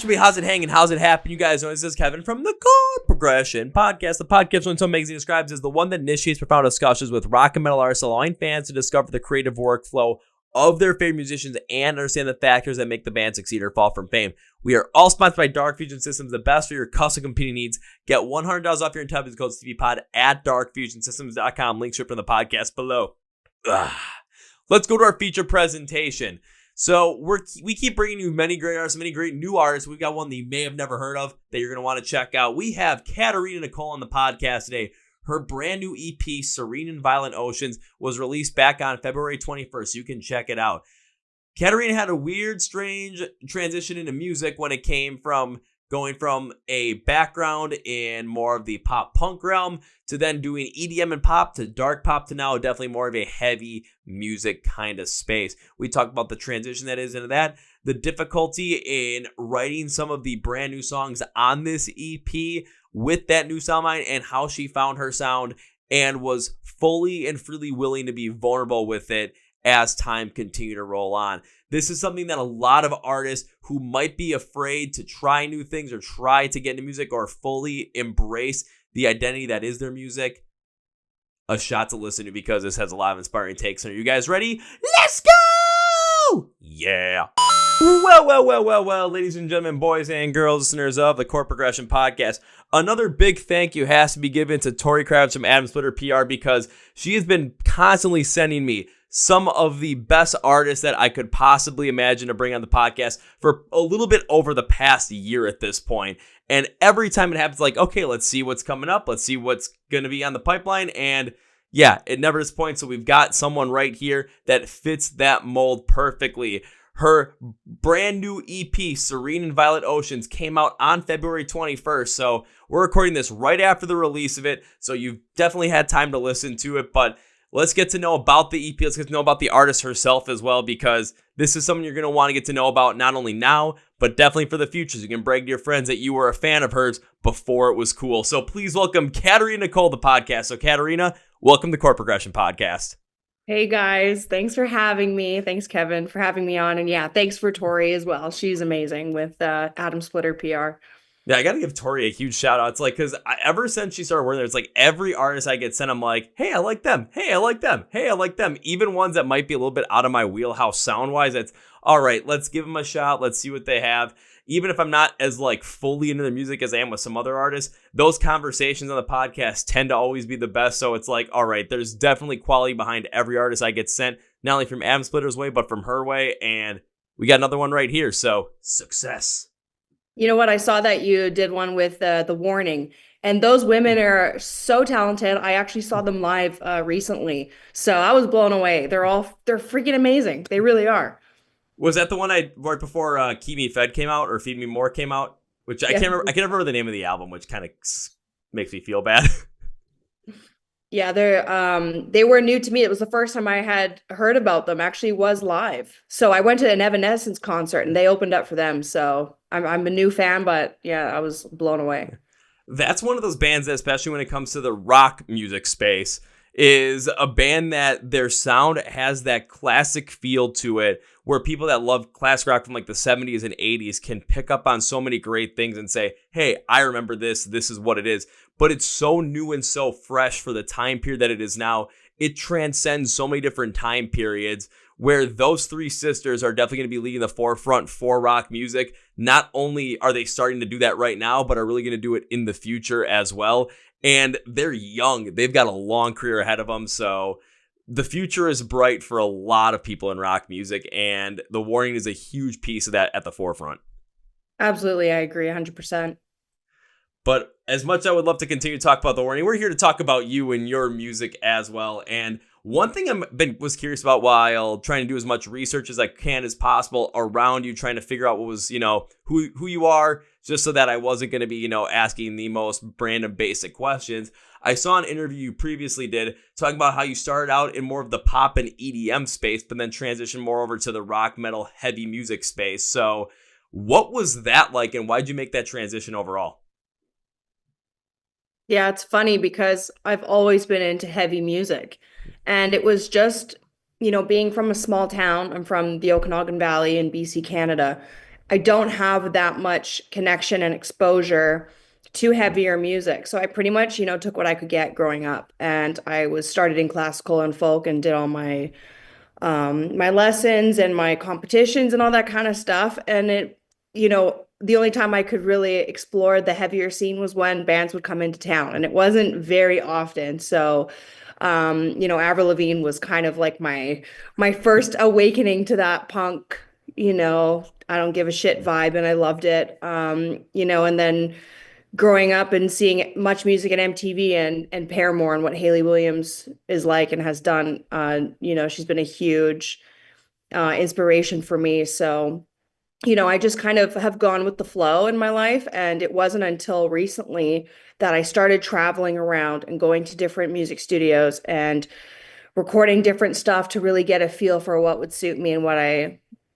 everybody. How's it hanging? How's it happen? You guys know this is Kevin from the Chord Progression Podcast. The podcast when some magazine describes as the one that initiates profound discussions with rock and metal artists, allowing fans to discover the creative workflow of their favorite musicians and understand the factors that make the band succeed or fall from fame. We are all sponsored by Dark Fusion Systems, the best for your custom computing needs. Get $100 off your entire code CVPod at darkfusionsystems.com. Links are from the podcast below. Let's go to our feature presentation. So we keep bringing you many great artists, many great new artists. We've got one that you may have never heard of that you're going to want to check out. We have Katerina Nicole on the podcast today. Her brand new EP, Serene and Violent Oceans, was released back on February 21st. So you can check it out. Katerina had a weird, strange transition into music when it came from going from a background in more of the pop punk realm to then doing EDM and pop to dark pop to now definitely more of a heavy music kind of space. We talk about the transition that is into that, the difficulty in writing some of the brand new songs on this EP with that new sound line and how she found her sound and was fully and freely willing to be vulnerable with it as time continued to roll on. This is something that a lot of artists who might be afraid to try new things or try to get into music or fully embrace the identity that is their music, a shot to listen to because this has a lot of inspiring takes. Are you guys ready? Let's go! Yeah. Well, ladies and gentlemen, boys and girls, listeners of the Chord Progression Podcast, another big thank you has to be given to Tori Kravitz from Adam Splitter PR because she has been constantly sending me some of the best artists that I could possibly imagine to bring on the podcast for a little bit over the past year at this point. And every time it happens, like, okay, let's see what's coming up. Let's see what's going to be on the pipeline. And yeah, it never disappoints. So we've got someone right here that fits that mold perfectly. Her brand new EP, Serene and Violet Oceans, came out on February 21st. So we're recording this right after the release of it. So you've definitely had time to listen to it. But let's get to know about the EP. Let's get to know about the artist herself as well, because this is something you're going to want to get to know about not only now, but definitely for the future. So you can brag to your friends that you were a fan of hers before it was cool. So please welcome Katerina Nicole, the podcast. So Katerina, welcome to Chord Progression Podcast. Hey guys, thanks for having me. Thanks, Kevin, for having me on. And yeah, thanks for Tori as well. She's amazing with Adam Splitter PR. Yeah, I got to give Tori a huge shout out. It's like, because ever since she started working there, it's like every artist I get sent, I'm like, hey, I like them. Hey, I like them. Hey, I like them. Even ones that might be a little bit out of my wheelhouse sound wise, it's all right, let's give them a shot. Let's see what they have. Even if I'm not as like fully into the music as I am with some other artists, those conversations on the podcast tend to always be the best. So it's like, all right, there's definitely quality behind every artist I get sent, not only from Adam Splitter's way, but from her way. And we got another one right here. So success. You know what? I saw that you did one with The Warning, and those women are so talented. I actually saw them live recently, so I was blown away. They're freaking amazing. They really are. Was that the one right before Keep Me Fed came out or Feed Me More came out? Which I can't remember. I can't remember the name of the album, which kind of makes me feel bad. Yeah, they were new to me. It was the first time I had heard about them. Actually, was live. So I went to an Evanescence concert and they opened up for them. So I'm a new fan, but yeah, I was blown away. That's one of those bands that, especially when it comes to the rock music space, is a band that their sound has that classic feel to it, where people that love classic rock from like the 70s and 80s can pick up on so many great things and say, hey, I remember this. This is what it is. But it's so new and so fresh for the time period that it is now. It transcends so many different time periods, where those three sisters are definitely going to be leading the forefront for rock music. Not only are they starting to do that right now, but are really going to do it in the future as well. And they're young. They've got a long career ahead of them. So the future is bright for a lot of people in rock music. And The Warning is a huge piece of that at the forefront. Absolutely. I agree 100%. But as much as I would love to continue to talk about The Warning, we're here to talk about you and your music as well. And one thing was curious about while trying to do as much research as I can as possible around you, trying to figure out what was, who you are, just so that I wasn't going to be, asking the most random basic questions. I saw an interview you previously did talking about how you started out in more of the pop and EDM space, but then transitioned more over to the rock, metal, heavy music space. So what was that like, and why'd you make that transition overall? Yeah, it's funny because I've always been into heavy music, and it was just, being from a small town. I'm from the Okanagan Valley in BC, Canada. I don't have that much connection and exposure to heavier music. So I pretty much, took what I could get growing up. And I was started in classical and folk and did all my lessons and my competitions and all that kind of stuff. And the only time I could really explore the heavier scene was when bands would come into town, and it wasn't very often. So, Avril Lavigne was kind of like my first awakening to that punk, I don't give a shit vibe, and I loved it. And then growing up and seeing much music at MTV and Paramore and what Hayley Williams is like and has done, she's been a huge inspiration for me. So, I just kind of have gone with the flow in my life. And it wasn't until recently that I started traveling around and going to different music studios and recording different stuff to really get a feel for what would suit me and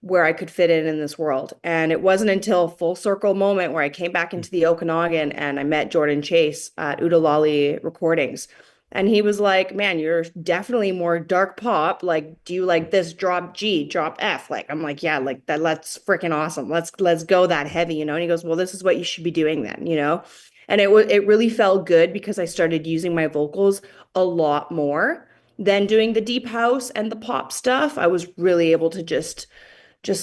where I could fit in this world. And it wasn't until a full circle moment where I came back into the Okanagan and I met Jordan Chase at Udalali Recordings. And he was like, man, you're definitely more dark pop. Like, do you like this drop G, drop F? Like, I'm like, yeah, like that, that's freaking awesome. Let's go that heavy, And he goes, well, this is what you should be doing then. And it really felt good because I started using my vocals a lot more than doing the deep house and the pop stuff. I was really able to just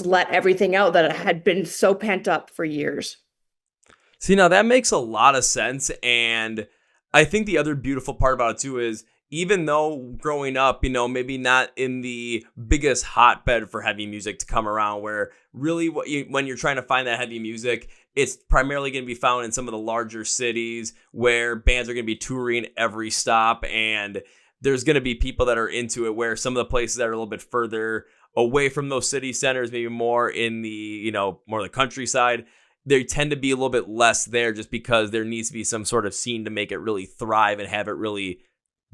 let everything out that had been so pent up for years. See, now that makes a lot of sense. And I think the other beautiful part about it too is even though growing up, maybe not in the biggest hotbed for heavy music to come around, where really when you're trying to find that heavy music, it's primarily going to be found in some of the larger cities where bands are going to be touring every stop. And there's going to be people that are into it, where some of the places that are a little bit further away from those city centers, maybe more in the, more the countryside, they tend to be a little bit less there just because there needs to be some sort of scene to make it really thrive and have it really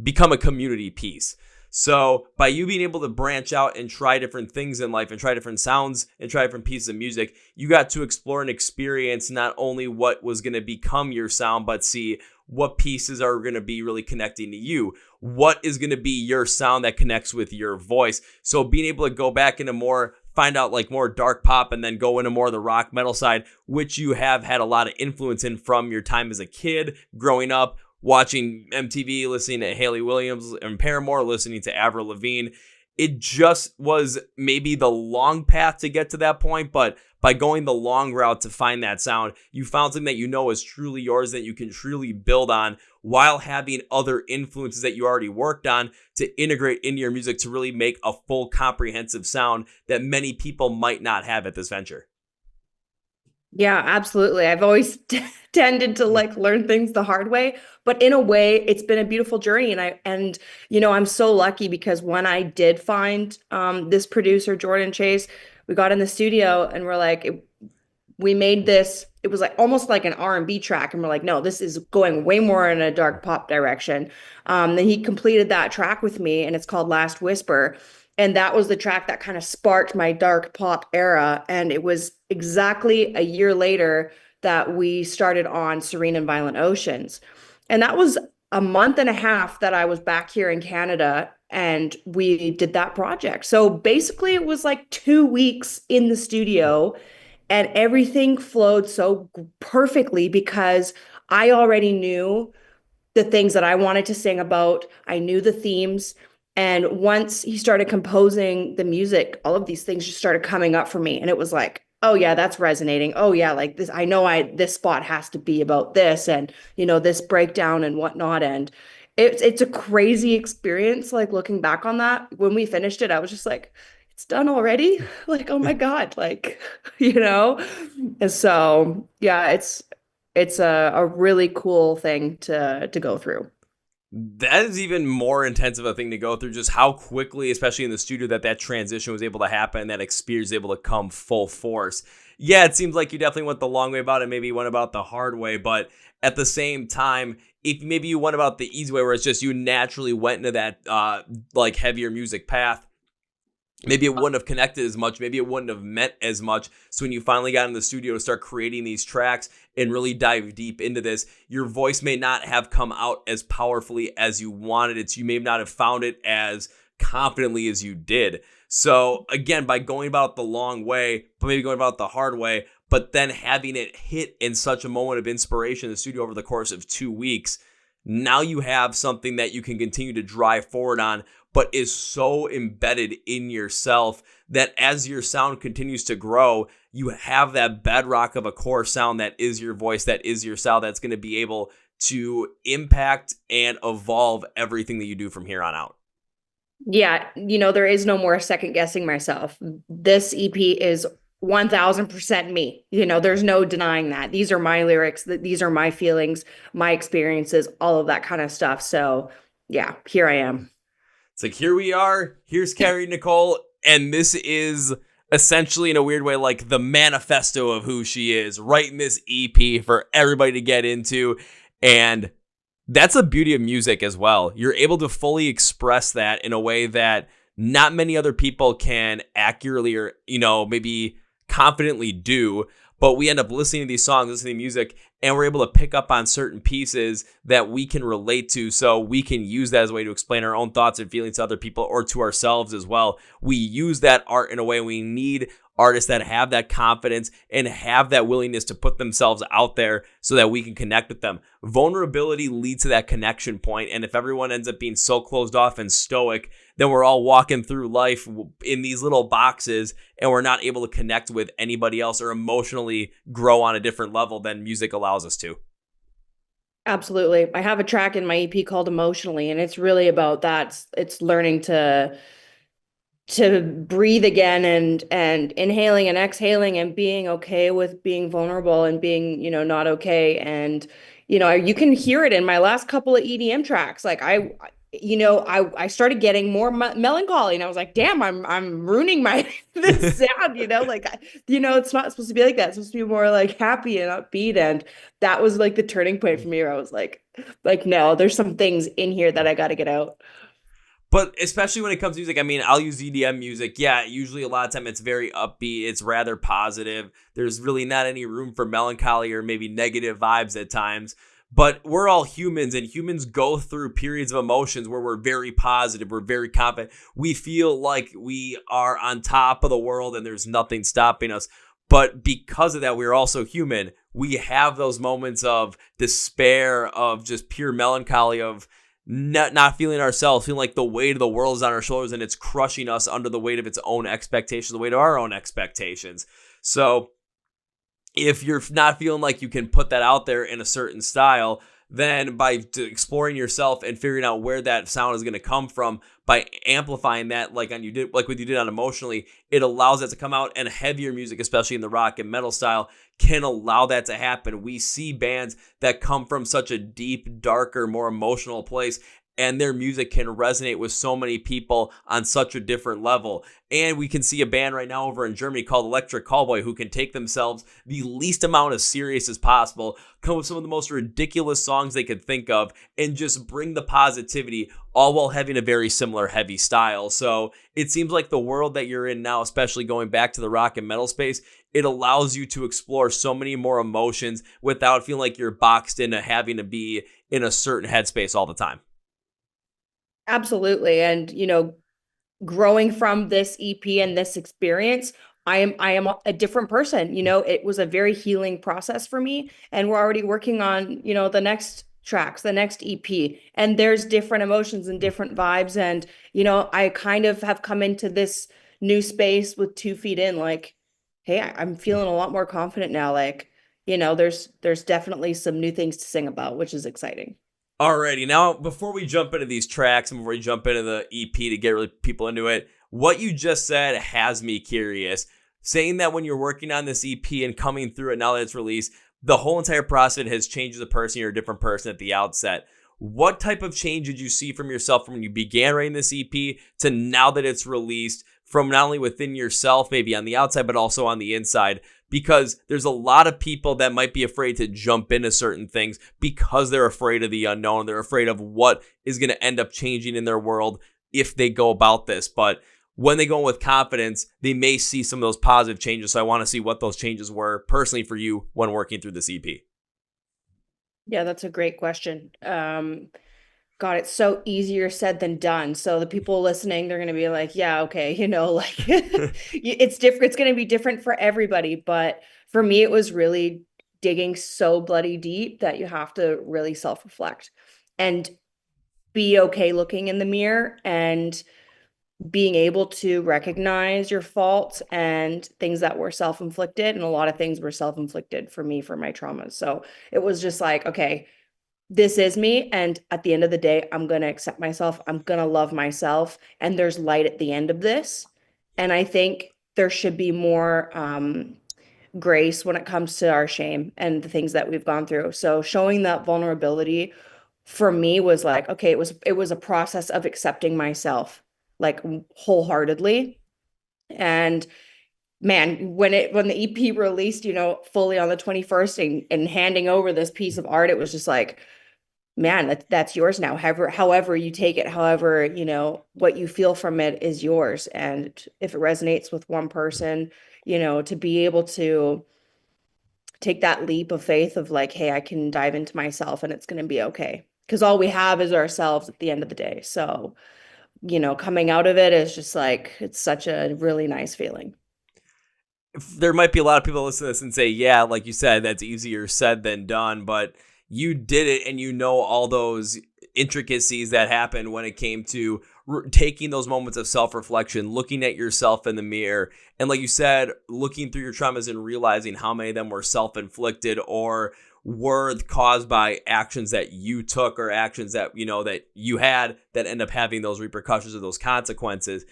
become a community piece. So by you being able to branch out and try different things in life and try different sounds and try different pieces of music, you got to explore and experience not only what was going to become your sound, but see what pieces are going to be really connecting to you. What is going to be your sound that connects with your voice? So being able to go back into find out like more dark pop and then go into more of the rock metal side, which you have had a lot of influence in from your time as a kid, growing up, watching MTV, listening to Hayley Williams and Paramore, listening to Avril Lavigne. It just was maybe the long path to get to that point, but by going the long route to find that sound, you found something that is truly yours, that you can truly build on while having other influences that you already worked on to integrate into your music to really make a full comprehensive sound that many people might not have at this venture. Yeah, absolutely. I've always tended to learn things the hard way, but in a way it's been a beautiful journey. And I'm so lucky because when I did find this producer, Jordan Chase, we got in the studio and we're like, we made this, it was like almost like an R&B track. And we're like, no, this is going way more in a dark pop direction. Then he completed that track with me and it's called Last Whisper. And that was the track that kind of sparked my dark pop era. And it was exactly a year later that we started on Serene and Violent Oceans. And that was a month and a half that I was back here in Canada and we did that project. So basically it was like 2 weeks in the studio and everything flowed so perfectly because I already knew the things that I wanted to sing about. I knew the themes. And once he started composing the music, all of these things just started coming up for me. And it was like, oh yeah, that's resonating. Oh yeah, like this, I know this spot has to be about this and, this breakdown and whatnot. And it's a crazy experience. Like looking back on that, when we finished it, I was just like, it's done already. Like, oh my God, like, And so yeah, it's a really cool thing to go through. That is even more intense of a thing to go through, just how quickly, especially in the studio, that transition was able to happen, that experience was able to come full force. Yeah, it seems like you definitely went the long way about it, maybe you went about the hard way, but at the same time, if maybe you went about the easy way where it's just you naturally went into that heavier music path, maybe it wouldn't have connected as much. Maybe it wouldn't have meant as much. So when you finally got in the studio to start creating these tracks and really dive deep into this, your voice may not have come out as powerfully as you wanted it to. You may not have found it as confidently as you did. So again, by going about it the long way, but maybe going about it the hard way, but then having it hit in such a moment of inspiration in the studio over the course of 2 weeks, now you have something that you can continue to drive forward on, but is so embedded in yourself that as your sound continues to grow, you have that bedrock of a core sound that is your voice, that is your style, that's going to be able to impact and evolve everything that you do from here on out. Yeah, there is no more second guessing myself. This EP is 1000% me. There's no denying that. These are my lyrics, these are my feelings, my experiences, all of that kind of stuff. So yeah, here I am. It's like, here we are. Here's Katerina Nicole. And this is essentially, in a weird way, like the manifesto of who she is, writing this EP for everybody to get into. And that's the beauty of music as well. You're able to fully express that in a way that not many other people can accurately or, maybe confidently do. But we end up listening to these songs, listening to music, and we're able to pick up on certain pieces that we can relate to. So we can use that as a way to explain our own thoughts and feelings to other people or to ourselves as well. We use that art in a way. We need artists that have that confidence and have that willingness to put themselves out there so that we can connect with them. Vulnerability leads to that connection point. And if everyone ends up being so closed off and stoic, then we're all walking through life in these little boxes and we're not able to connect with anybody else or emotionally grow on a different level than music allows us to. Absolutely. I have a track in my EP called Emotionally, and it's really about that. It's learning to breathe again and inhaling and exhaling and being okay with being vulnerable and being, not okay. And, you can hear it in my last couple of EDM tracks. Like I started getting more melancholy, and I was like, damn, I'm ruining my this sound, it's not supposed to be like that. It's supposed to be more like happy and upbeat. And that was like the turning point for me where I was like, no, there's some things in here that I got to get out. But especially when it comes to music, I mean, I'll use EDM music. Yeah, usually a lot of time it's very upbeat. It's rather positive. There's really not any room for melancholy or maybe negative vibes at times. But we're all humans, and humans go through periods of emotions where we're very positive. We're very confident. We feel like we are on top of the world and there's nothing stopping us. But because of that, we're also human. We have those moments of despair, of just pure melancholy, of not feeling ourselves, feeling like the weight of the world is on our shoulders and it's crushing us under the weight of its own expectations, the weight of our own expectations. So if you're not feeling like you can put that out there in a certain style, then by exploring yourself and figuring out where that sound is going to come from, by amplifying that like what you did on Emotionally, it allows that to come out. And heavier music, especially in the rock and metal style, can allow that to happen. We see bands that come from such a deep, darker, more emotional place, and their music can resonate with so many people on such a different level. And we can see a band right now over in Germany called Electric Callboy who can take themselves the least amount of serious as possible, come with some of the most ridiculous songs they could think of, and just bring the positivity, all while having a very similar heavy style. So it seems like the world that you're in now, especially going back to the rock and metal space, it allows you to explore so many more emotions without feeling like you're boxed into having to be in a certain headspace all the time. Absolutely. And, growing from this EP and this experience, I am a different person. It was a very healing process for me, and we're already working on, the next tracks, the next EP, and there's different emotions and different vibes. And, I kind of have come into this new space with 2 feet in, like, hey, I'm feeling a lot more confident now. Like, there's definitely some new things to sing about, which is exciting. Alrighty, now before we jump into these tracks and before we jump into the EP to get really people into it, what you just said has me curious. Saying that when you're working on this EP and coming through it now that it's released, the whole entire process has changed as a person. You're a different person at the outset. What type of change did you see from yourself from when you began writing this EP to now that it's released, from not only within yourself, maybe on the outside, but also on the inside? Because there's a lot of people that might be afraid to jump into certain things because they're afraid of the unknown. They're afraid of what is going to end up changing in their world if they go about this. But when they go in with confidence, they may see some of those positive changes. So I want to see what those changes were personally for you when working through this EP. Yeah, that's a great question. God, it's so easier said than done. So the people listening, they're going to be like, yeah, okay, like it's different. It's going to be different for everybody. But for me, it was really digging so bloody deep that you have to really self-reflect and be okay looking in the mirror and being able to recognize your faults and things that were self-inflicted. And a lot of things were self-inflicted for me, for my traumas. So it was just like, okay, this is me. And at the end of the day, I'm going to accept myself. I'm going to love myself. And there's light at the end of this. And I think there should be more grace when it comes to our shame and the things that we've gone through. So showing that vulnerability for me was like, okay, it was a process of accepting myself like wholeheartedly. And man, when the EP released, fully on the 21st and handing over this piece of art, it was just like, man, that's yours now. However you take it, however, what you feel from it is yours. And if it resonates with one person, to be able to take that leap of faith of like, hey, I can dive into myself and it's going to be okay. Because all we have is ourselves at the end of the day. So, coming out of it is just like, it's such a really nice feeling. There might be a lot of people listen to this and say, yeah, like you said, that's easier said than done, but you did it and all those intricacies that happened when it came to taking those moments of self-reflection, looking at yourself in the mirror. And like you said, looking through your traumas and realizing how many of them were self-inflicted or were caused by actions that you took or actions that, that you had that end up having those repercussions or those consequences.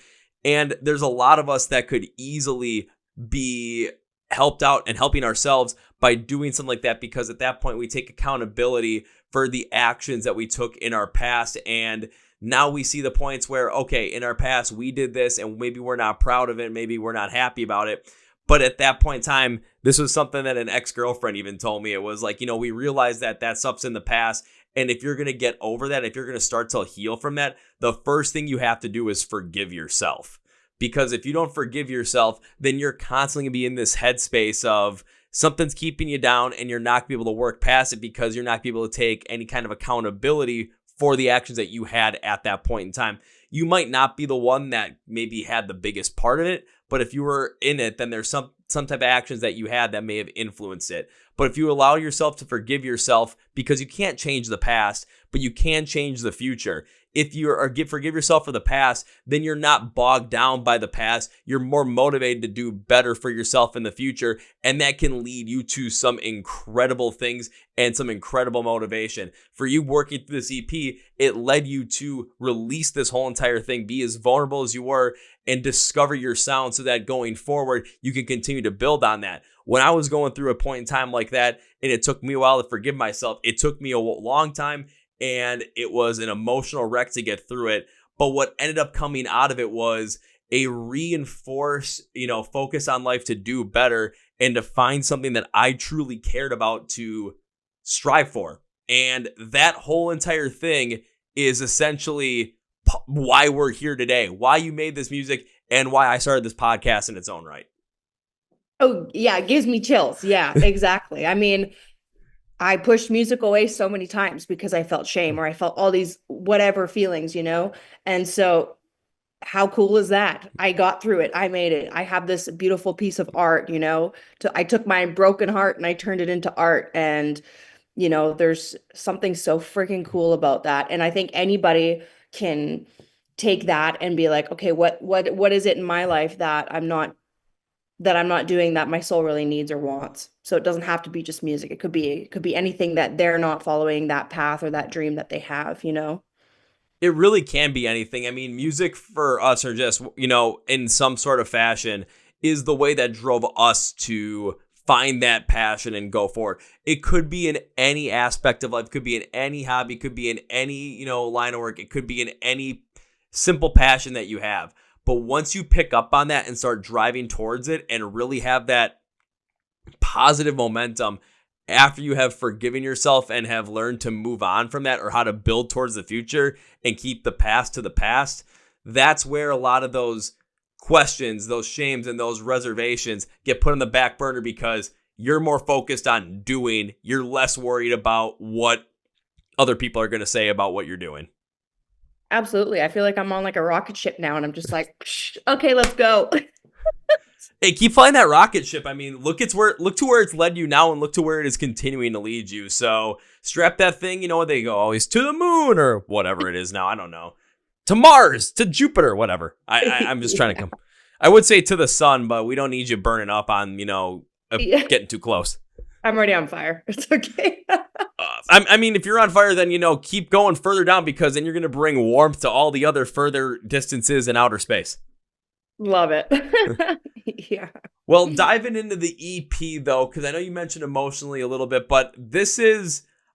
And there's a lot of us that could easily be helped out and helping ourselves by doing something like that, because at that point we take accountability for the actions that we took in our past. And now we see the points where, okay, in our past we did this and maybe we're not proud of it, maybe we're not happy about it. But at that point in time, this was something that an ex-girlfriend even told me. It was like, we realized that stuff's in the past. And if you're going to get over that, if you're going to start to heal from that, the first thing you have to do is forgive yourself. Because if you don't forgive yourself, then you're constantly going to be in this headspace of something's keeping you down and you're not going to be able to work past it because you're not going to be able to take any kind of accountability for the actions that you had at that point in time. You might not be the one that maybe had the biggest part of it, but if you were in it, then there's some type of actions that you had that may have influenced it. But if you allow yourself to forgive yourself, because you can't change the past, but you can change the future. If you forgive yourself for the past, then you're not bogged down by the past. You're more motivated to do better for yourself in the future. And that can lead you to some incredible things and some incredible motivation. For you working through this EP, it led you to release this whole entire thing, be as vulnerable as you were, and discover your sound so that going forward, you can continue to build on that. When I was going through a point in time like that, and it took me a while to forgive myself, it took me a long time. And it was an emotional wreck to get through it. But what ended up coming out of it was a reinforced, focus on life to do better and to find something that I truly cared about to strive for. And that whole entire thing is essentially why we're here today, why you made this music, and why I started this podcast in its own right. Oh, yeah, it gives me chills. Yeah, exactly. I mean, I pushed music away so many times because I felt shame or I felt all these whatever feelings, And so how cool is that? I got through it. I made it. I have this beautiful piece of art, I took my broken heart and I turned it into art. And, there's something so freaking cool about that. And I think anybody can take that and be like, okay, what is it in my life that I'm not doing that my soul really needs or wants. So it doesn't have to be just music. It could be anything that they're not following that path or that dream that they have, It really can be anything. I mean, music for us are just, in some sort of fashion is the way that drove us to find that passion and go for it. It could be in any aspect of life. It could be in any hobby. It could be in any, line of work. It could be in any simple passion that you have. But once you pick up on that and start driving towards it and really have that positive momentum after you have forgiven yourself and have learned to move on from that or how to build towards the future and keep the past to the past, that's where a lot of those questions, those shames, and those reservations get put on the back burner because you're more focused on doing. You're less worried about what other people are going to say about what you're doing. Absolutely. I feel like I'm on like a rocket ship now and I'm just like, okay, let's go. Hey, keep flying that rocket ship. I mean, look to where it's led you now and look to where it is continuing to lead you. So strap that thing, you know, they go always to the moon or whatever it is now. I don't know. To Mars, to Jupiter, whatever. I'm just trying to come. I would say to the sun, but we don't need you burning up on, Yeah. getting too close. I'm already on fire. It's okay. I mean, if you're on fire, then, keep going further down because then you're going to bring warmth to all the other further distances in outer space. Love it. Yeah. Well, diving into the EP, though, because I know you mentioned emotionally a little bit, but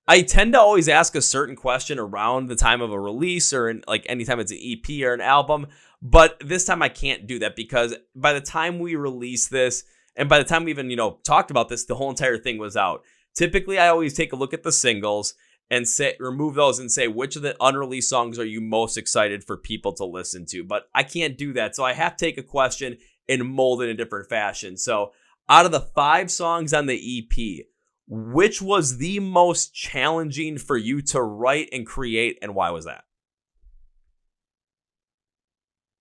I tend to always ask a certain question around the time of a release or anytime it's an EP or an album. But this time I can't do that because by the time we release this and by the time we even, talked about this, the whole entire thing was out. Typically, I always take a look at the singles and remove those and say, which of the unreleased songs are you most excited for people to listen to? But I can't do that. So I have to take a question and mold it in a different fashion. So out of the 5 songs on the EP, which was the most challenging for you to write and create, and why was that?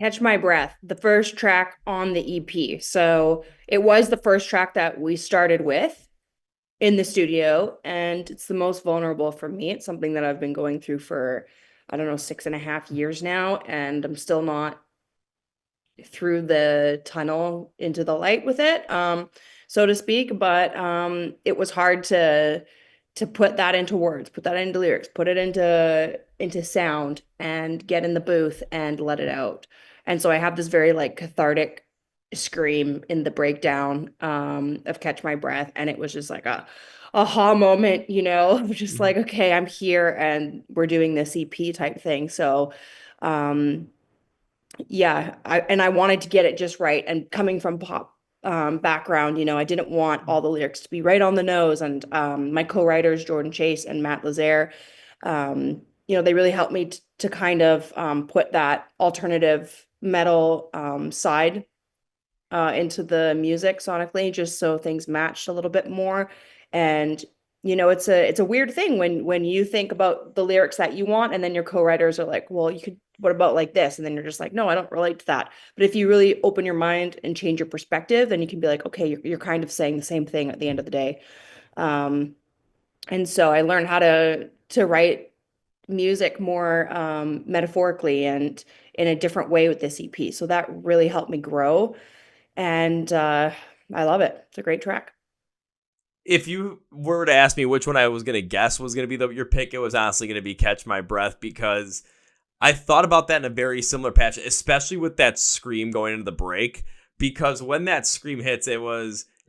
Catch My Breath, the first track on the EP. So it was the first track that we started with in the studio, and it's the most vulnerable for me. It's something that I've been going through for, I don't know, 6.5 years now, and I'm still not through the tunnel into the light with it, so to speak. But it was hard to put that into words, put that into lyrics, put it into sound, and get in the booth and let it out. And so I have this very like cathartic scream in the breakdown of Catch My Breath, and it was just like a aha moment, just like, okay, I'm here and we're doing this EP type thing. So yeah, I wanted to get it just right. And coming from pop background, I didn't want all the lyrics to be right on the nose. And my co-writers, Jordan Chase and Matt Lazaire, they really helped me to kind of put that alternative metal side into the music sonically, just so things matched a little bit more. And it's a weird thing when you think about the lyrics that you want, and then your co-writers are like, well, what about like this? And then you're just like, no, I don't relate to that. But if you really open your mind and change your perspective, then you can be like, okay, you're kind of saying the same thing at the end of the day. And so I learned how to write music more metaphorically and in a different way with this EP. So that really helped me grow. And I love it. It's a great track. If you were to ask me which one I was going to guess was going to be your pick, it was honestly going to be Catch My Breath, because I thought about that in a very similar passion, especially with that scream going into the break, because when that scream hits, it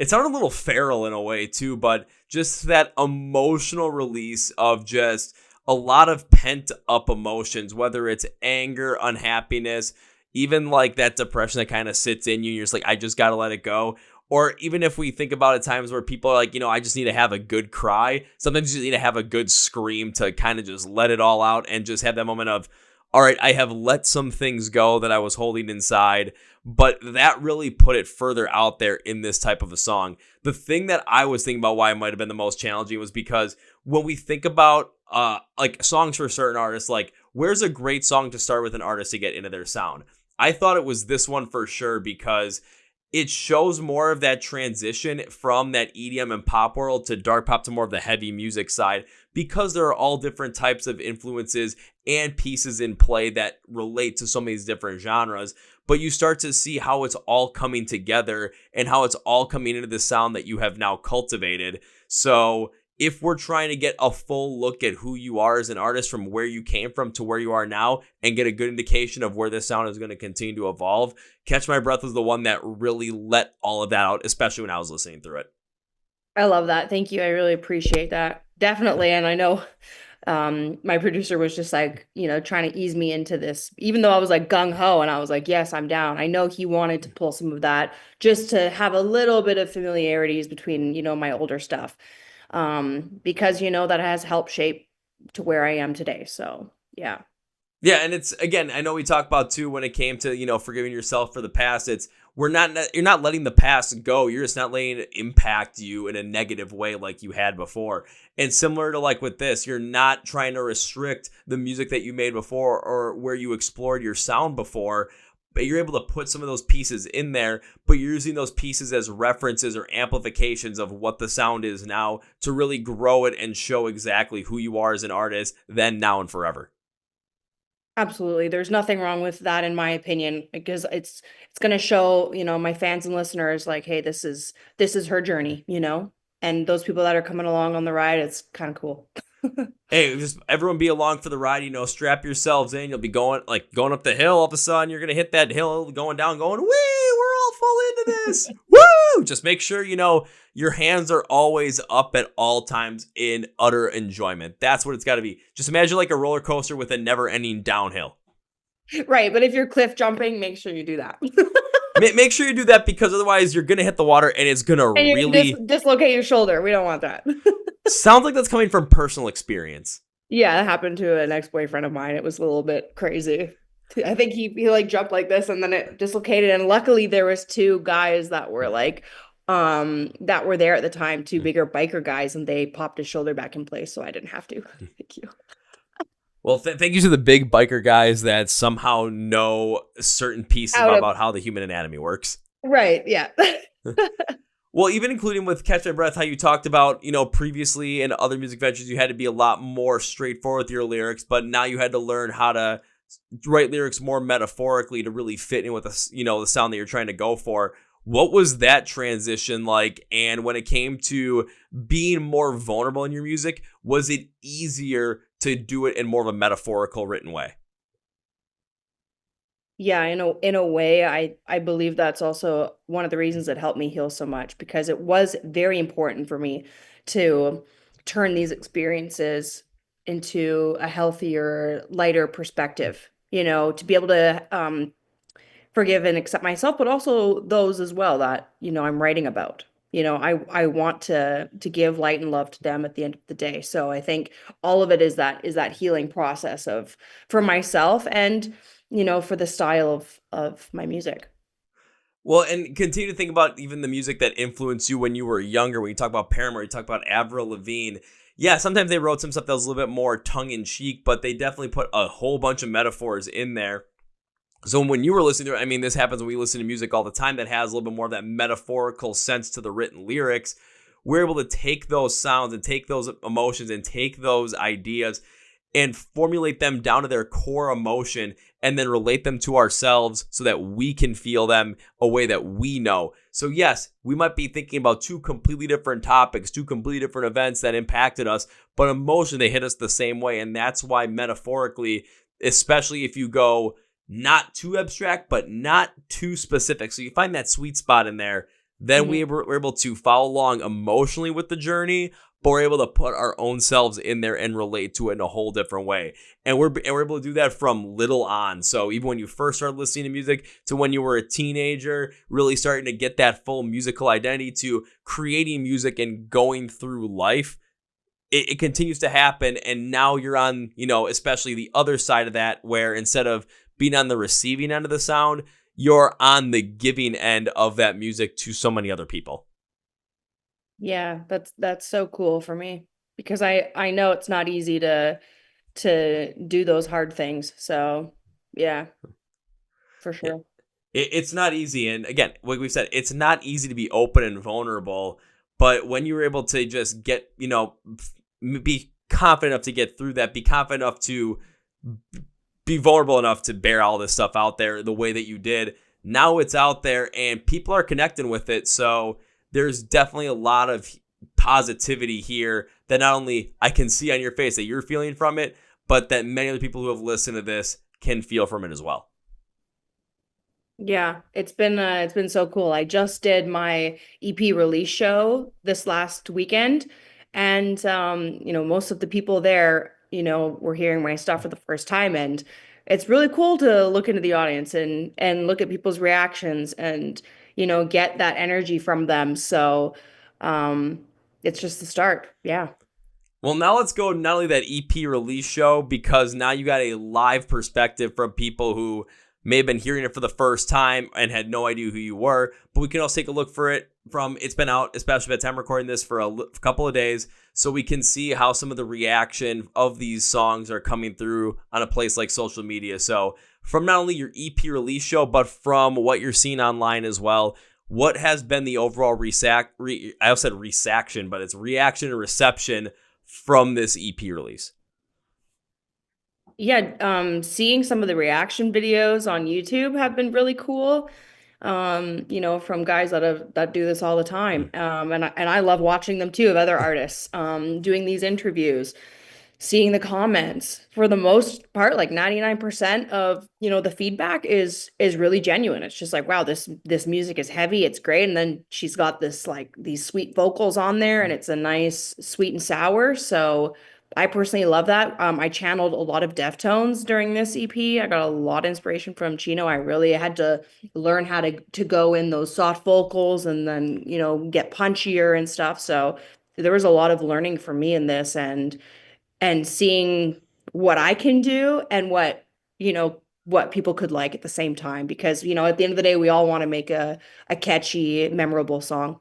sounded a little feral in a way too, but just that emotional release of just a lot of pent up emotions, whether it's anger, unhappiness, even like that depression that kind of sits in you. You're just like, I just got to let it go. Or even if we think about it, times where people are like, I just need to have a good cry. Sometimes you just need to have a good scream to kind of just let it all out and just have that moment of, all right, I have let some things go that I was holding inside, but that really put it further out there in this type of a song. The thing that I was thinking about why it might have been the most challenging was because when we think about like songs for certain artists, like where's a great song to start with an artist to get into their sound? I thought it was this one for sure, because it shows more of that transition from that EDM and pop world to dark pop to more of the heavy music side, because there are all different types of influences and pieces in play that relate to so many different genres. But you start to see how it's all coming together and how it's all coming into the sound that you have now cultivated. So if we're trying to get a full look at who you are as an artist from where you came from to where you are now and get a good indication of where this sound is going to continue to evolve, Catch My Breath was the one that really let all of that out, especially when I was listening through it. I love that. Thank you. I really appreciate that. Definitely. And I know my producer was just like, trying to ease me into this, even though I was like gung ho and I was like, yes, I'm down. I know he wanted to pull some of that just to have a little bit of familiarities between, my older stuff. Because, that has helped shape to where I am today. So, yeah. Yeah, and it's again, I know we talked about too when it came to, forgiving yourself for the past. It's you're not letting the past go. You're just not letting it impact you in a negative way like you had before. And similar to like with this, you're not trying to restrict the music that you made before or where you explored your sound before, but you're able to put some of those pieces in there, but you're using those pieces as references or amplifications of what the sound is now to really grow it and show exactly who you are as an artist then, now, and forever. Absolutely. There's nothing wrong with that in my opinion, because it's going to show, my fans and listeners like, hey, this is her journey, and those people that are coming along on the ride, it's kind of cool. Hey, just everyone be along for the ride. Strap yourselves in. You'll be going up the hill. All of a sudden, you're gonna hit that hill, going down, going, wee, we're all full into this. Woo! Just make sure your hands are always up at all times in utter enjoyment. That's what it's got to be. Just imagine like a roller coaster with a never-ending downhill. Right, but if you're cliff jumping, make sure you do that. Make sure you do that, because otherwise you're gonna hit the water and it's gonna And you really dislocate your shoulder. We don't want that. sounds like that's coming from personal experience. Yeah, it happened to an ex-boyfriend of mine. It was a little bit crazy. I think he like jumped like this and then it dislocated. And luckily there was two guys that were like that were there at the time, two bigger biker guys, and they popped his shoulder back in place, so I didn't have to. Thank you. Well, thank you to the big biker guys that somehow know certain pieces about how the human anatomy works. Right, yeah. Well, even including with Catch My Breath, how you talked about, previously in other music ventures, you had to be a lot more straightforward with your lyrics, but now you had to learn how to write lyrics more metaphorically to really fit in with the sound that you're trying to go for. What was that transition like? And when it came to being more vulnerable in your music, was it easier to do it in more of a metaphorical written way? Yeah, in a way, I believe that's also one of the reasons that helped me heal so much, because it was very important for me to turn these experiences into a healthier, lighter perspective, to be able to forgive and accept myself, but also those as well that, I'm writing about. I want to give light and love to them at the end of the day. So I think all of it is that healing process of for myself and for the style of my music. Well, and continue to think about even the music that influenced you when you were younger. When you talk about Paramore, you talk about Avril Lavigne. Yeah, sometimes they wrote some stuff that was a little bit more tongue-in-cheek, but they definitely put a whole bunch of metaphors in there. So when you were listening to it, I mean, this happens when we listen to music all the time that has a little bit more of that metaphorical sense to the written lyrics. We're able to take those sounds and take those emotions and take those ideas and formulate them down to their core emotion and then relate them to ourselves so that we can feel them a way that we know. So yes, we might be thinking about two completely different topics, two completely different events that impacted us, but emotionally they hit us the same way. And that's why metaphorically, especially if you go not too abstract, but not too specific, so you find that sweet spot in there, then we're able to follow along emotionally with the journey, but we're able to put our own selves in there and relate to it in a whole different way. And we're able to do that from little on. So even when you first started listening to music to when you were a teenager, really starting to get that full musical identity to creating music and going through life, it continues to happen. And now you're on, especially the other side of that, where instead of being on the receiving end of the sound, you're on the giving end of that music to so many other people. Yeah, that's so cool for me, because I know it's not easy to do those hard things. So, yeah, for Yeah. sure. It's not easy. And again, like we've said, it's not easy to be open and vulnerable. But when you're able to just get, be confident enough to get through that, be confident enough to be vulnerable enough to bear all this stuff out there the way that you did, now it's out there and people are connecting with it. So there's definitely a lot of positivity here that not only I can see on your face that you're feeling from it, but that many other people who have listened to this can feel from it as well. Yeah, it's been so cool. I just did my EP release show this last weekend, and most of the people there, were hearing my stuff for the first time, and it's really cool to look into the audience and look at people's reactions and get that energy from them. So, it's just the start. Yeah. Well, now let's go not only that EP release show, because now you got a live perspective from people who may have been hearing it for the first time and had no idea who you were. But we can also take a look for it from it's been out, especially by the time I'm recording this, for a couple of days. So we can see how some of the reaction of these songs are coming through on a place like social media. So from not only your EP release show, but from what you're seeing online as well, what has been the overall I also said reaction, but it's reaction and reception from this EP release? Yeah, seeing some of the reaction videos on YouTube have been really cool. From guys that do this all the time. And I love watching them too, of other artists doing these interviews, seeing the comments. For the most part, like 99% of, the feedback is really genuine. It's just like, wow, this music is heavy, it's great. And then she's got this like these sweet vocals on there, and it's a nice sweet and sour. So I personally love that. I channeled a lot of Deftones during this EP. I got a lot of inspiration from Chino. I really had to learn how to go in those soft vocals and then, get punchier and stuff. So there was a lot of learning for me in this, and seeing what I can do and what people could like at the same time, because at the end of the day we all want to make a catchy, memorable song.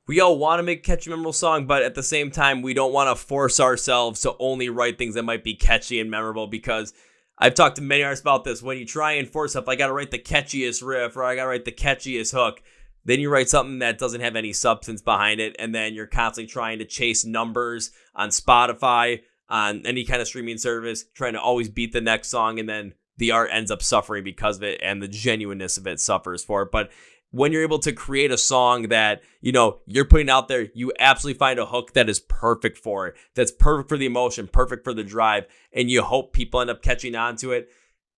We all want to make a catchy, memorable song, but at the same time, we don't want to force ourselves to only write things that might be catchy and memorable, because I've talked to many artists about this. When you try and force stuff, I got to write the catchiest riff or I got to write the catchiest hook, then you write something that doesn't have any substance behind it, and then you're constantly trying to chase numbers on Spotify, on any kind of streaming service, trying to always beat the next song, and then the art ends up suffering because of it, and the genuineness of it suffers for it. But when you're able to create a song that, you're putting out there, you absolutely find a hook that is perfect for it, that's perfect for the emotion, perfect for the drive, and you hope people end up catching on to it.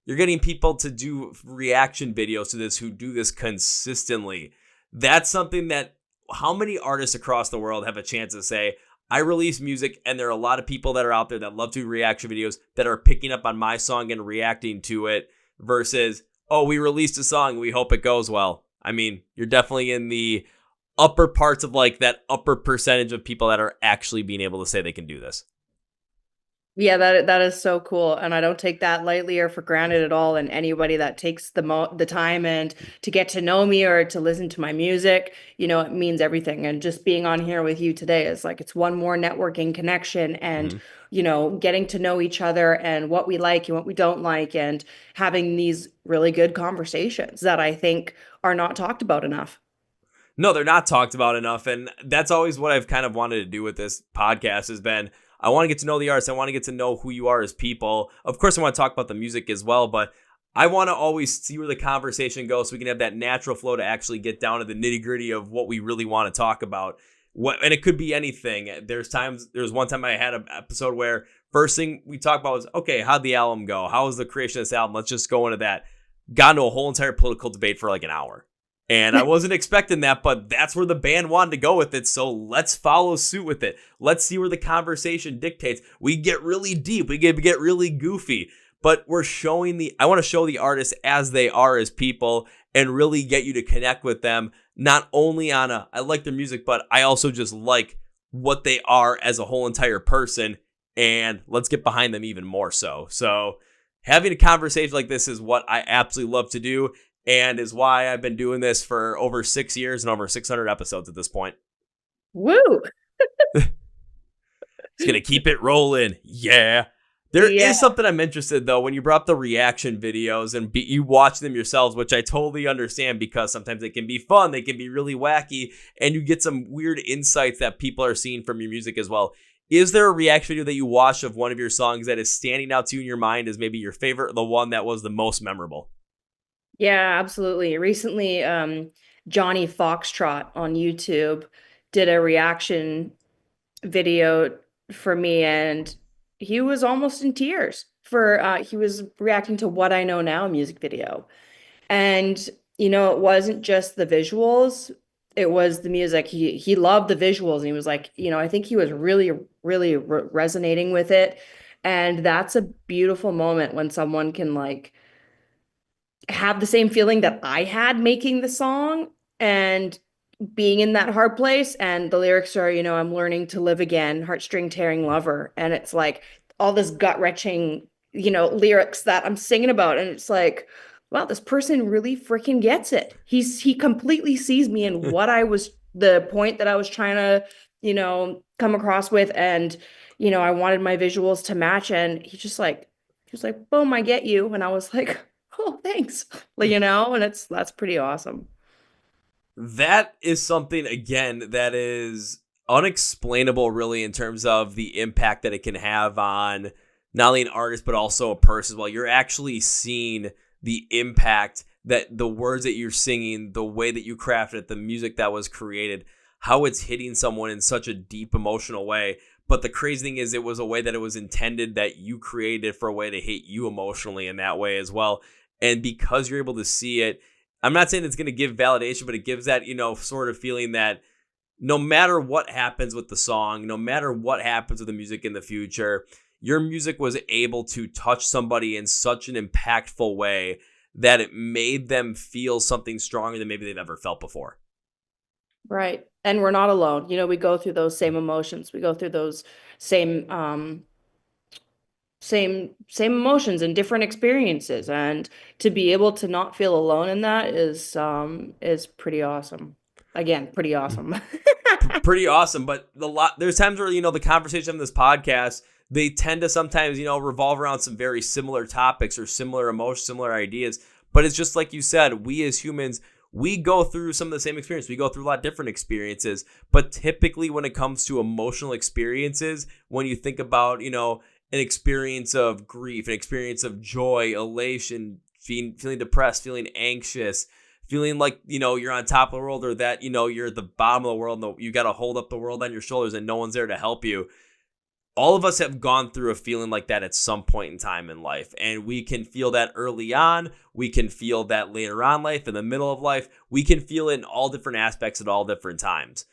You're getting people to do reaction videos to this who do this consistently. That's something that, how many artists across the world have a chance to say, I release music and there are a lot of people that are out there that love to do reaction videos that are picking up on my song and reacting to it, versus, oh, we released a song, we hope it goes well. I mean, you're definitely in the upper parts of like that upper percentage of people that are actually being able to say they can do this. Yeah, that is so cool, and I don't take that lightly or for granted at all. And anybody that takes the time and to get to know me or to listen to my music, it means everything. And just being on here with you today is like it's one more networking connection, and Mm-hmm. getting to know each other and what we like and what we don't like, and having these really good conversations that I think are not talked about enough. No, they're not talked about enough. And that's always what I've kind of wanted to do with this podcast has been, I want to get to know the artists. I want to get to know who you are as people. Of course, I want to talk about the music as well, but I want to always see where the conversation goes so we can have that natural flow to actually get down to the nitty gritty of what we really want to talk about. And it could be anything. There's one time I had an episode where first thing we talked about was, okay, how'd the album go? How was the creation of this album? Let's just go into that. Got into a whole entire political debate for like an hour. And I wasn't expecting that, but that's where the band wanted to go with it. So let's follow suit with it. Let's see where the conversation dictates. We get really deep. We get really goofy. But I want to show the artists as they are as people and really get you to connect with them. Not only on I like their music, but I also just like what they are as a whole entire person. And let's get behind them even more so. So having a conversation like this is what I absolutely love to do, and is why I've been doing this for over 6 years and over 600 episodes at this point. Woo! It's going to keep it rolling. Yeah. There is something I'm interested, though, when you brought up the reaction videos and you watch them yourselves, which I totally understand, because sometimes they can be fun, they can be really wacky, and you get some weird insights that people are seeing from your music as well. Is there a reaction video that you watched of one of your songs that is standing out to you in your mind as maybe your favorite, the one that was the most memorable? Yeah, absolutely. Recently, Johnny Foxtrot on YouTube did a reaction video for me, and he was almost in tears for he was reacting to What I Know Now music video. And it wasn't just the visuals, it was the music. He loved the visuals, and he was like, I think he was really, really resonating with it. And that's a beautiful moment when someone can like have the same feeling that I had making the song, and being in that hard place. And the lyrics are, I'm learning to live again, heartstring tearing lover. And it's like all this gut wrenching, lyrics that I'm singing about. And it's like, wow, this person really freaking gets it. He completely sees me in what the point that I was trying to, come across with. And, I wanted my visuals to match. And he was like, boom, I get you. And I was like, oh, thanks. And that's pretty awesome. That is something, again, that is unexplainable, really, in terms of the impact that it can have on not only an artist, but also a person. Well, you're actually seeing the impact that the words that you're singing, the way that you crafted it, the music that was created, how it's hitting someone in such a deep emotional way. But the crazy thing is, it was a way that it was intended, that you created for a way to hit you emotionally in that way as well. And because you're able to see it, I'm not saying it's going to give validation, but it gives that, sort of feeling that no matter what happens with the song, no matter what happens with the music in the future, your music was able to touch somebody in such an impactful way that it made them feel something stronger than maybe they've ever felt before. Right. And we're not alone. We go through those same emotions. We go through those same same emotions and different experiences, and to be able to not feel alone in that is pretty awesome. Again, pretty awesome. Pretty awesome. But there's times where, the conversation on this podcast, they tend to sometimes, revolve around some very similar topics or similar emotions, similar ideas. But it's just like you said, we as humans, we go through some of the same experience. We go through a lot of different experiences. But typically when it comes to emotional experiences, when you think about, an experience of grief, an experience of joy, elation, feeling depressed, feeling anxious, feeling like, you're on top of the world, or that, you're at the bottom of the world and you got to hold up the world on your shoulders and no one's there to help you. All of us have gone through a feeling like that at some point in time in life. And we can feel that early on. We can feel that later on in life, in the middle of life. We can feel it in all different aspects at all different times.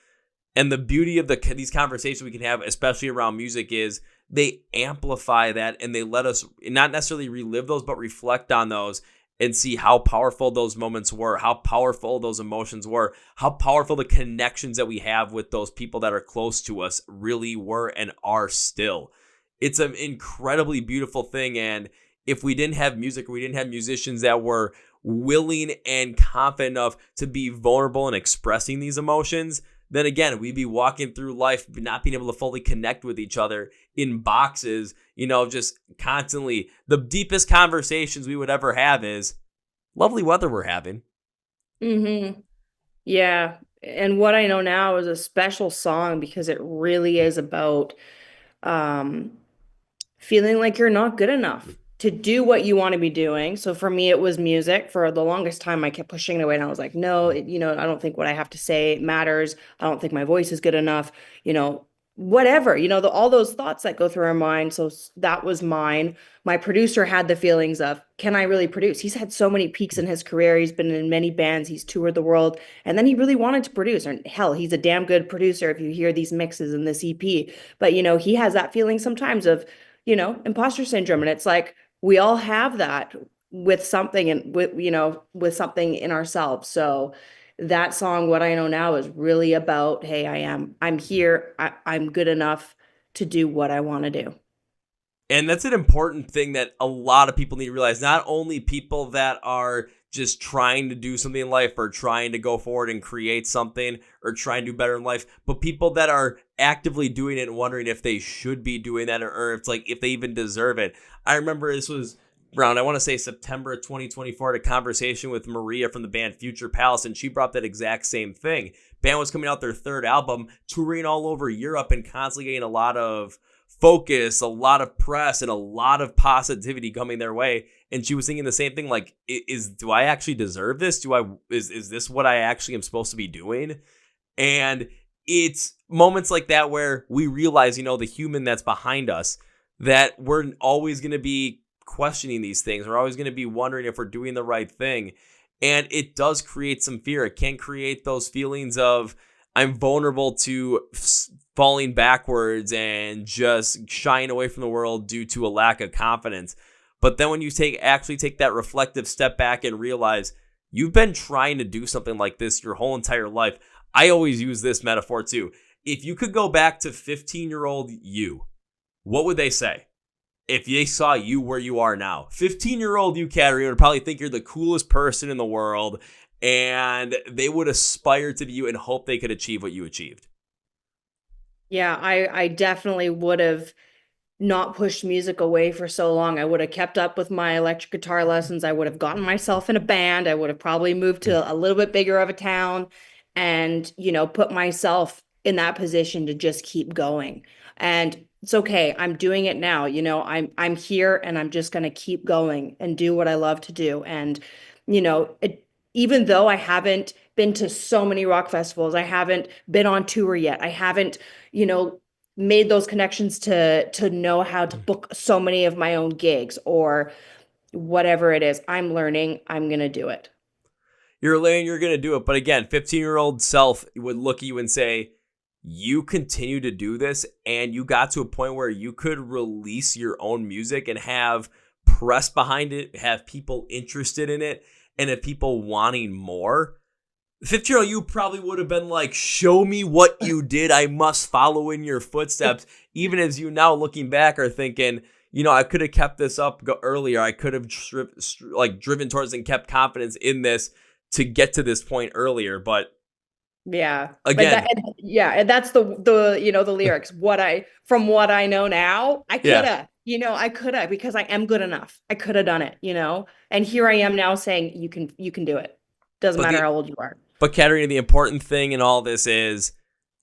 And the beauty of these conversations we can have, especially around music, is they amplify that, and they let us not necessarily relive those, but reflect on those and see how powerful those moments were, how powerful those emotions were, how powerful the connections that we have with those people that are close to us really were and are still. It's an incredibly beautiful thing. And if we didn't have music, or we didn't have musicians that were willing and confident enough to be vulnerable in expressing these emotions, then again, we'd be walking through life not being able to fully connect with each other in boxes, just constantly. The deepest conversations we would ever have is lovely weather we're having. Mm-hmm. Yeah. And What I Know Now is a special song because it really is about feeling like you're not good enough to do what you want to be doing. So for me, it was music. For the longest time, I kept pushing it away, and I was like, no, I don't think what I have to say matters. I don't think my voice is good enough, whatever, all those thoughts that go through our mind. So that was mine. My producer had the feelings of, can I really produce? He's had so many peaks in his career. He's been in many bands. He's toured the world. And then he really wanted to produce. And hell, he's a damn good producer if you hear these mixes in this EP. But, he has that feeling sometimes of, imposter syndrome. And it's like, we all have that with something, and with something in ourselves. So that song, What I Know Now, is really about, hey, I'm here. I'm good enough to do what I want to do. And that's an important thing that a lot of people need to realize. Not only people that are just trying to do something in life, or trying to go forward and create something, or trying to do better in life, but people that are actively doing it and wondering if they should be doing that, or it's like if they even deserve it. I remember this was around, I want to say September 2024, at a conversation with Maria from the band Future Palace, and she brought that exact same thing. Band was coming out their third album, touring all over Europe, and constantly getting a lot of focus, a lot of press, and a lot of positivity coming their way. And she was thinking the same thing, like, do I actually deserve this? Is this what I actually am supposed to be doing? And it's moments like that where we realize, the human that's behind us, that we're always going to be questioning these things. We're always going to be wondering if we're doing the right thing. And it does create some fear. It can create those feelings of, I'm vulnerable to falling backwards and just shying away from the world due to a lack of confidence. But then when you actually take that reflective step back and realize you've been trying to do something like this your whole entire life, I always use this metaphor too. If you could go back to 15-year-old you, what would they say? If they saw you where you are now, 15-year-old you, Katerina, would probably think you're the coolest person in the world, and they would aspire to be you and hope they could achieve what you achieved. Yeah, I definitely would have not pushed music away for so long. I would have kept up with my electric guitar lessons. I would have gotten myself in a band. I would have probably moved to a little bit bigger of a town and, put myself in that position to just keep going. And it's okay. I'm doing it now. I'm here and I'm just going to keep going and do what I love to do. And, even though I haven't been to so many rock festivals, I haven't been on tour yet. I haven't, you know, made those connections to know how to book so many of my own gigs or whatever it is. I'm learning. I'm going to do it. You're learning, you're going to do it. But again, 15-year-old self would look at you and say, you continue to do this and you got to a point where you could release your own music and have press behind it, have people interested in it, and have people wanting more. 15-year-old you probably would have been like, show me what you did. I must follow in your footsteps. Even as you now looking back are thinking, I could have kept this up earlier. I could have driven towards and kept confidence in this to get to this point earlier. But yeah, again, and that's the the lyrics. From what I know now, I could have, I could have, because I am good enough. I could have done it, and here I am now saying you can do it. Doesn't matter how old you are. But Katerina, the important thing in all this is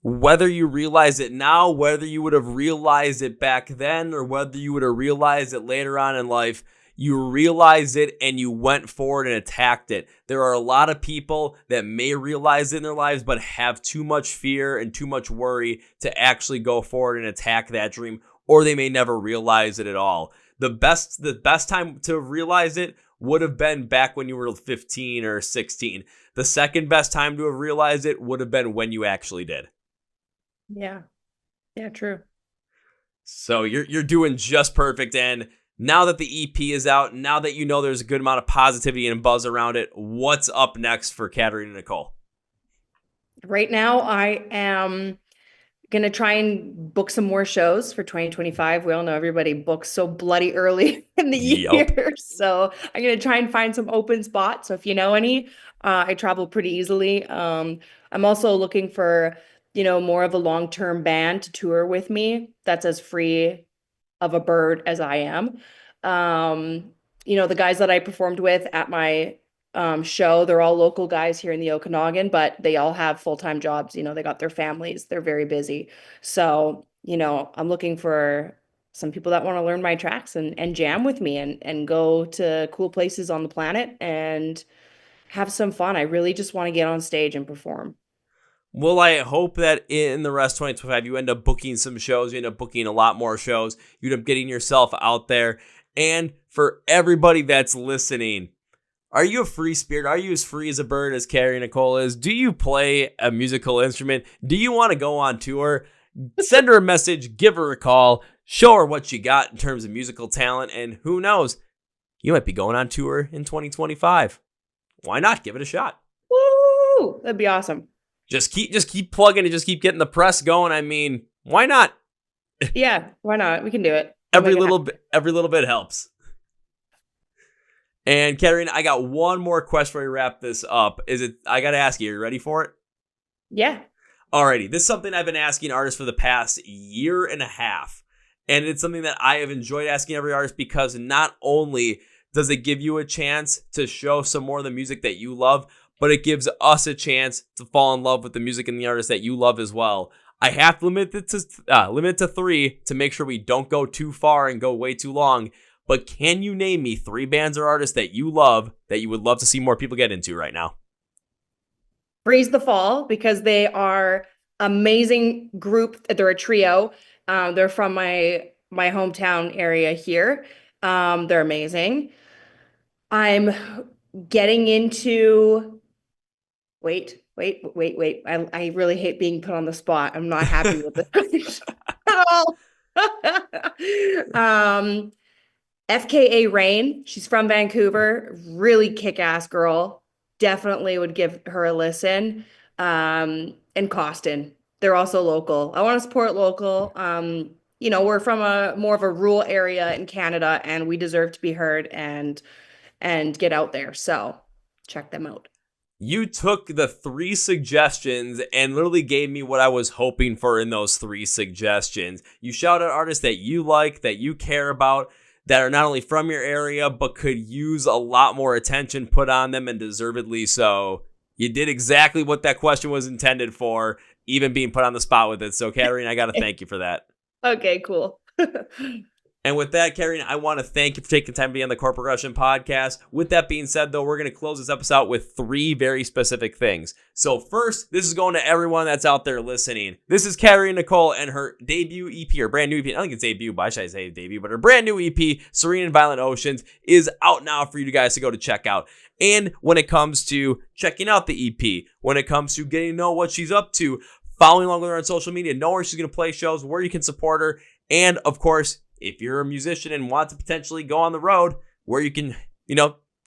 whether you realize it now, whether you would have realized it back then, or whether you would have realized it later on in life, you realized it and you went forward and attacked it. There are a lot of people that may realize it in their lives, but have too much fear and too much worry to actually go forward and attack that dream, or they may never realize it at all. The best time to realize it would have been back when you were 15 or 16. The second best time to have realized it would have been when you actually did. Yeah. Yeah, true. So you're doing just perfect. And now that the EP is out, now that there's a good amount of positivity and buzz around it, what's up next for Katerina Nicole? Right now, I am going to try and book some more shows for 2025. We all know everybody books so bloody early in the year. So I'm going to try and find some open spots. So if you know any, I travel pretty easily. I'm also looking for, more of a long-term band to tour with me. That's as free of a bird as I am. The guys that I performed with at my show, they're all local guys here in the Okanagan, but they all have full-time jobs. They got their families. They're very busy. So, I'm looking for some people that want to learn my tracks and jam with me and go to cool places on the planet and have some fun. I really just want to get on stage and perform. Well, I hope that in the rest of 2025, you end up booking some shows. You end up booking a lot more shows. You end up getting yourself out there. And for everybody that's listening, are you a free spirit? Are you as free as a bird as Katerina Nicole is? Do you play a musical instrument? Do you want to go on tour? Send her a message, give her a call, show her what you got in terms of musical talent, and who knows, you might be going on tour in 2025. Why not? Give it a shot. Woo! That'd be awesome. Just keep plugging and just keep getting the press going. I mean, why not? Yeah, why not? We can do it. Every little bit helps. And Katerina, I got one more question before we wrap this up. I got to ask you, are you ready for it? Yeah. Alrighty. This is something I've been asking artists for the past year and a half. And it's something that I have enjoyed asking every artist because not only does it give you a chance to show some more of the music that you love, but it gives us a chance to fall in love with the music and the artists that you love as well. I have to limit it to 3 to make sure we don't go too far and go way too long. But can you name me 3 bands or artists that you love that you would love to see more people get into right now? Freeze the Fall, because they are amazing group. They're a trio. They're from my hometown area here. They're amazing. I'm getting into. Wait. I really hate being put on the spot. I'm not happy with this at all. FKA Rain. She's from Vancouver. Really kick-ass girl. Definitely would give her a listen. and Costin. They're also local. I want to support local. We're from a more of a rural area in Canada, and we deserve to be heard and get out there. So check them out. You took the 3 suggestions and literally gave me what I was hoping for in those 3 suggestions. You shout out artists that you like, that you care about, that are not only from your area, but could use a lot more attention put on them, and deservedly so. You did exactly what that question was intended for, even being put on the spot with it. So, Katerina, I got to thank you for that. Okay, cool. And with that, Katerina, I want to thank you for taking time to be on the Chord Progression Podcast. With that being said, though, we're going to close this episode out with 3 very specific things. So first, this is going to everyone that's out there listening. This is Katerina Nicole and her debut EP, or brand new EP. I don't think it's debut, but I should say debut. But her brand new EP, Serene and Violent Oceans, is out now for you guys to go to check out. And when it comes to checking out the EP, when it comes to getting to know what she's up to, following along with her on social media, know where she's going to play shows, where you can support her, and of course, if you're a musician and want to potentially go on the road, where you can,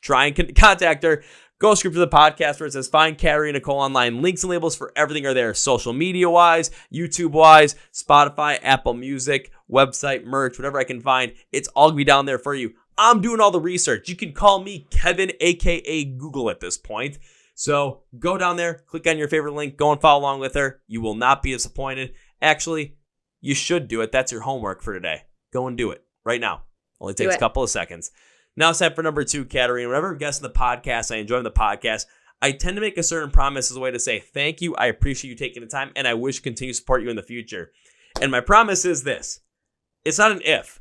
try and contact her, go script to the podcast where it says find Katerina Nicole online. Links and labels for everything are there. Social media wise, YouTube wise, Spotify, Apple Music, website, merch, whatever I can find. It's all gonna be down there for you. I'm doing all the research. You can call me Kevin, aka Google at this point. So go down there, click on your favorite link, go and follow along with her. You will not be disappointed. Actually, you should do it. That's your homework for today. Go and do it right now. Only takes a couple of seconds. Now it's time for number 2, Katerina. Whenever I'm guesting the podcast, I enjoy the podcast. I tend to make a certain promise as a way to say thank you. I appreciate you taking the time, and I wish to continue to support you in the future. And my promise is this. It's not an if.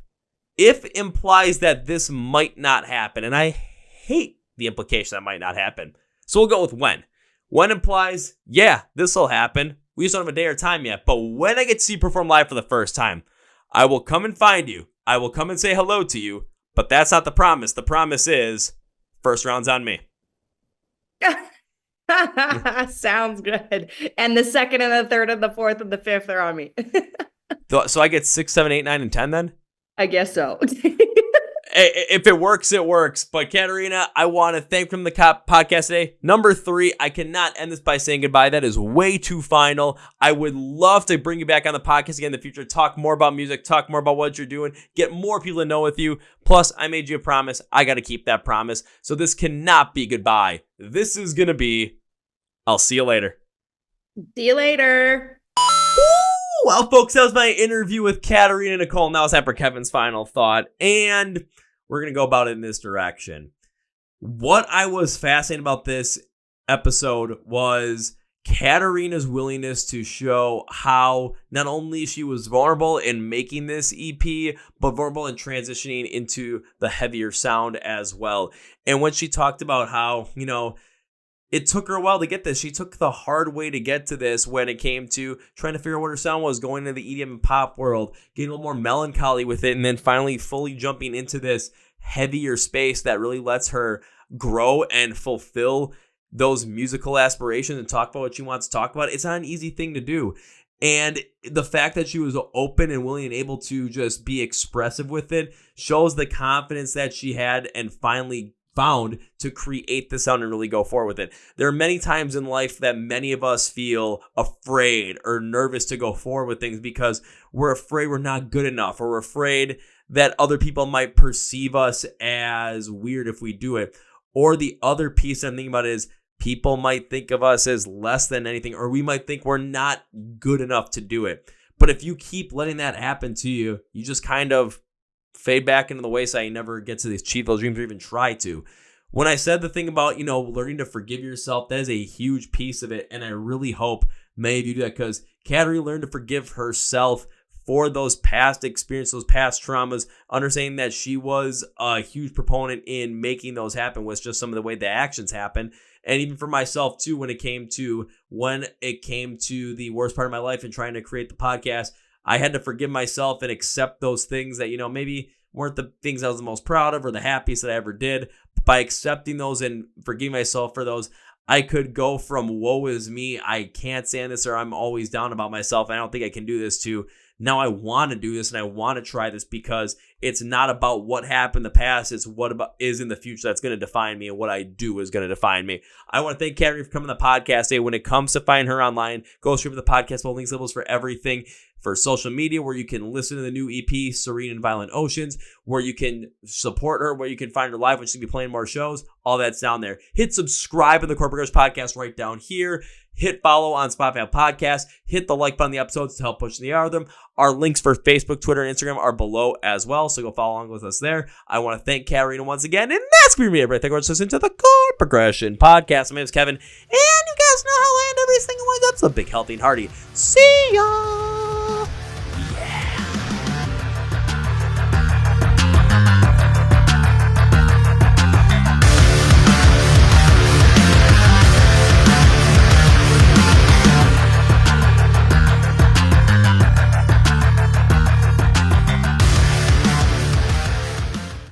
If implies that this might not happen, and I hate the implication that might not happen. So we'll go with when. When implies, yeah, this will happen. We just don't have a day or time yet. But when I get to see you perform live for the first time, I will come and find you. I will come and say hello to you. But that's not the promise. The promise is first round's on me. Sounds good. And the second and the third and the fourth and the fifth are on me. So I get 6, 7, 8, 9, and 10 then? I guess so. If it works, it works. But Katerina, I want to thank from the podcast today. Number 3, I cannot end this by saying goodbye. That is way too final. I would love to bring you back on the podcast again in the future, talk more about music, talk more about what you're doing, get more people to know with you. Plus, I made you a promise. I got to keep that promise. So this cannot be goodbye. This is going to be, I'll see you later. See you later. Well, folks, that was my interview with Katerina Nicole. Now it's time for Kevin's final thought, and we're going to go about it in this direction. What I was fascinated about this episode was Katerina's willingness to show how not only she was vulnerable in making this EP, but vulnerable in transitioning into the heavier sound as well. And when she talked about how, it took her a while to get this. She took the hard way to get to this when it came to trying to figure out what her sound was, going into the EDM and pop world, getting a little more melancholy with it, and then finally fully jumping into this heavier space that really lets her grow and fulfill those musical aspirations and talk about what she wants to talk about. It's not an easy thing to do. And the fact that she was open and willing and able to just be expressive with it shows the confidence that she had and finally found to create the sound and really go forward with it. There are many times in life that many of us feel afraid or nervous to go forward with things because we're afraid we're not good enough, or we're afraid that other people might perceive us as weird if we do it. Or the other piece I'm thinking about is people might think of us as less than anything, or we might think we're not good enough to do it. But if you keep letting that happen to you, you just kind of fade back into the wayside. You never get to achieve those dreams or even try to. When I said the thing about, learning to forgive yourself, that is a huge piece of it. And I really hope many of you do that, because Katerina learned to forgive herself for those past experiences, those past traumas, understanding that she was a huge proponent in making those happen with just some of the way the actions happen. And even for myself too, when it came to the worst part of my life and trying to create the podcast, I had to forgive myself and accept those things that, maybe weren't the things I was the most proud of or the happiest that I ever did. But by accepting those and forgiving myself for those, I could go from woe is me, I can't stand this, or I'm always down about myself, I don't think I can do this, to now I want to do this and I want to try this because it's not about what happened in the past. It's what about is in the future that's going to define me, and what I do is going to define me. I want to thank Katerina for coming to the podcast today. When it comes to finding her online, go straight to the podcast. We'll links levels for everything. For social media, where you can listen to the new EP, Serene and Violent Oceans, where you can support her, where you can find her live, when she's going to be playing more shows. All that's down there. Hit subscribe in the Chord Progression Podcast right down here. Hit follow on Spotify Podcast. Hit the like button on the episodes to help push the algorithm. Our links for Facebook, Twitter, and Instagram are below as well, so go follow along with us there. I want to thank Katerina once again, and that's going to be everything. We're listening to the Chord Progression Podcast. My name is Kevin, and you guys know how I end every single one. That's the big, healthy, and hearty. See ya!